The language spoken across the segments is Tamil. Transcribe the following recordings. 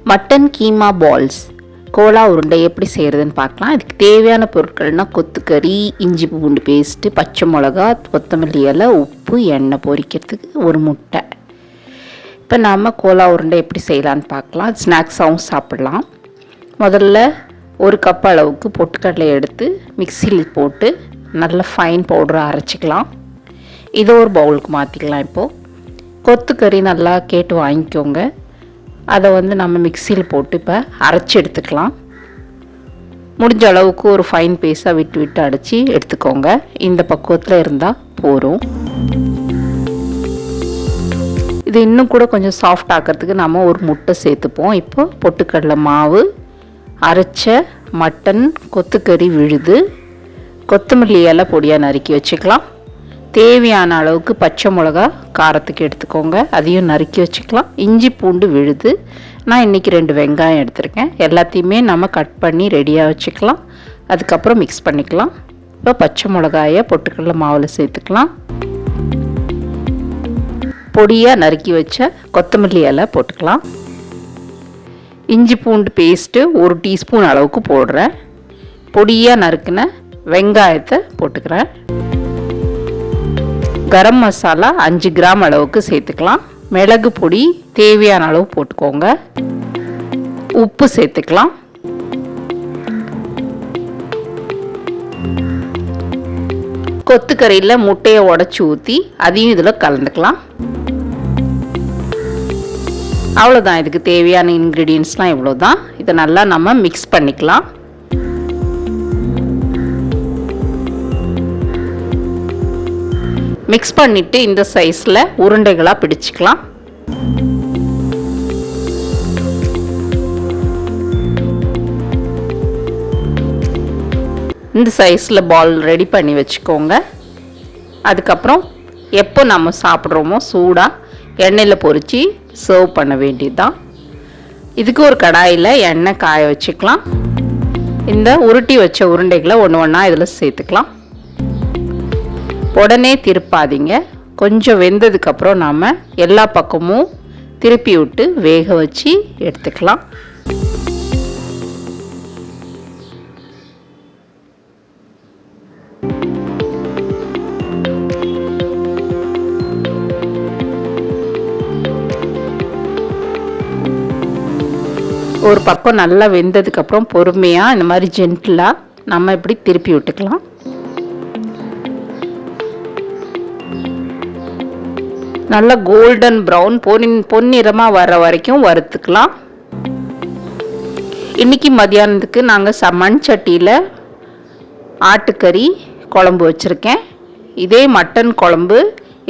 மட்டன் கீமா பால்ஸ் கோலா உருண்டை எப்படி செய்கிறதுன்னு பார்க்கலாம். இதுக்கு தேவையான பொருட்கள்னால் கொத்துக்கறி, இஞ்சி பூண்டு பேஸ்ட்டு, பச்சை மிளகா, கொத்தமல்லி இலை, உப்பு, எண்ணெய் பொரிக்கிறதுக்கு ஒரு முட்டை. இப்போ நாம் கோலா உருண்டை எப்படி செய்யலான்னு பார்க்கலாம். ஸ்நாக்ஸாகவும் சாப்பிட்லாம். முதல்ல ஒரு கப் அளவுக்கு பொட்டுக்கடலை எடுத்து மிக்சியில் போட்டு நல்ல ஃபைன் பவுடராக அரைச்சிக்கலாம். இதை ஒரு பவுலுக்கு மாற்றிக்கலாம். இப்போது கொத்துக்கறி நல்லா கேட்டு வாங்கிக்கோங்க. அதை நம்ம மிக்சியில் போட்டு இப்போ அரைச்சி எடுத்துக்கலாம். முடிஞ்ச அளவுக்கு ஒரு ஃபைன் பேஸாக விட்டு விட்டு அடித்து எடுத்துக்கோங்க. இந்த பக்குவத்தில் இருந்தால் போதும். இது இன்னும் கூட கொஞ்சம் சாஃப்ட் ஆக்கிறதுக்கு நம்ம ஒரு முட்டை சேர்த்துப்போம். இப்போ பொட்டுக்கடலை மாவு, அரைச்ச மட்டன், கொத்துக்கறி விழுது, கொத்தமல்லி இலை பொடியாக நறுக்கி வச்சுக்கலாம். தேவையான அளவுக்கு பச்சை மிளகா காரத்துக்கு எடுத்துக்கோங்க, அதையும் நறுக்கி வச்சுக்கலாம். இஞ்சி பூண்டு விழுது, நான் இன்றைக்கி 2 வெங்காயம் எடுத்திருக்கேன். எல்லாத்தையுமே நம்ம கட் பண்ணி ரெடியாக வச்சுக்கலாம். அதுக்கப்புறம் மிக்ஸ் பண்ணிக்கலாம். இப்போ பச்சை மிளகாயை பொட்டுக்கடலை மாவில் சேர்த்துக்கலாம். பொடியாக நறுக்கி வச்ச கொத்தமல்லி இலை போட்டுக்கலாம். இஞ்சி பூண்டு பேஸ்ட்டு 1 டீஸ்பூன் அளவுக்கு போடுறேன். பொடியாக நறுக்கின வெங்காயத்தை போட்டுக்கிறேன். கரம் மசாலா 5 கிராம் அளவுக்கு சேர்த்துக்கலாம். மிளகு பொடி தேவையான அளவு போட்டுக்கோங்க. உப்பு சேர்த்துக்கலாம். கொத்துக்கறியில் முட்டையை உடச்சி ஊற்றி அதையும் இதில் கலந்துக்கலாம். அவ்வளோதான். இதுக்கு தேவையான இன்க்ரீடியன்ட்ஸ்லாம் இவ்வளோ தான். இதை நல்லா நம்ம மிக்ஸ் பண்ணிக்கலாம். மிக்ஸ் பண்ணிவிட்டு இந்த சைஸில் உருண்டைகளாக பிடிச்சிக்கலாம். இந்த சைஸில் பால் ரெடி பண்ணி வச்சுக்கோங்க. அதுக்கப்புறம் எப்போ நம்ம சாப்பிட்றோமோ சூடாக எண்ணெயில் பொரித்து சர்வ் பண்ண வேண்டியது தான். இதுக்கு ஒரு கடாயில் எண்ணெய் காய வச்சுக்கலாம். இந்த உருட்டி வச்ச உருண்டைகளை ஒன்று ஒன்றா இதில் சேர்த்துக்கலாம். உடனே திருப்பாதீங்க. கொஞ்சம் வெந்ததுக்கப்புறம் நாம் எல்லா பக்கமும் திருப்பி விட்டு வேக வச்சு எடுத்துக்கலாம். ஒரு பக்கம் நல்லா வெந்ததுக்கப்புறம் பொறுமையாக இந்த மாதிரி ஜென்டிலாக நம்ம இப்படி திருப்பி விட்டுக்கலாம். நல்லா கோல்டன் ப்ரௌன் பொன்னிறமாக வர வரைக்கும் வறுத்துக்கலாம். இன்றைக்கி மதியானத்துக்கு நாங்கள் மண் சட்டியில் ஆட்டுக்கறி குழம்பு வச்சுருக்கேன். இதே மட்டன் குழம்பு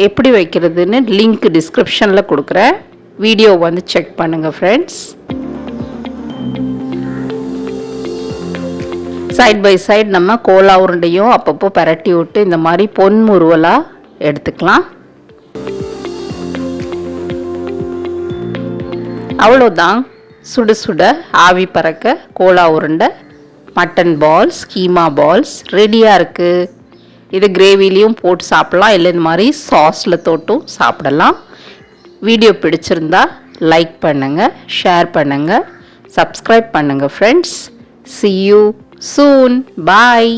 எப்படி வைக்கிறதுன்னு லிங்க் டிஸ்கிரிப்ஷனில் கொடுக்குறேன். வீடியோ செக் பண்ணுங்கள் ஃப்ரெண்ட்ஸ். சைட் பை சைடு நம்ம கோலா உருண்டையும் அப்பப்போ பரட்டி விட்டு இந்த மாதிரி பொன் முறுவலாக எடுத்துக்கலாம். அவ்வளோதான். சுட சுட ஆவி பறக்க கோலா உருண்டை, மட்டன் பால்ஸ், கீமா பால்ஸ் ரெடியாக இருக்குது. இது கிரேவிலையும் போட்டு சாப்பிட்லாம், இல்லை இந்த மாதிரி சாஸில் தொட்டும் சாப்பிடலாம். வீடியோ பிடிச்சிருந்தா லைக் பண்ணுங்கள், ஷேர் பண்ணுங்கள், சப்ஸ்கிரைப் பண்ணுங்கள் friends. See you soon. Bye.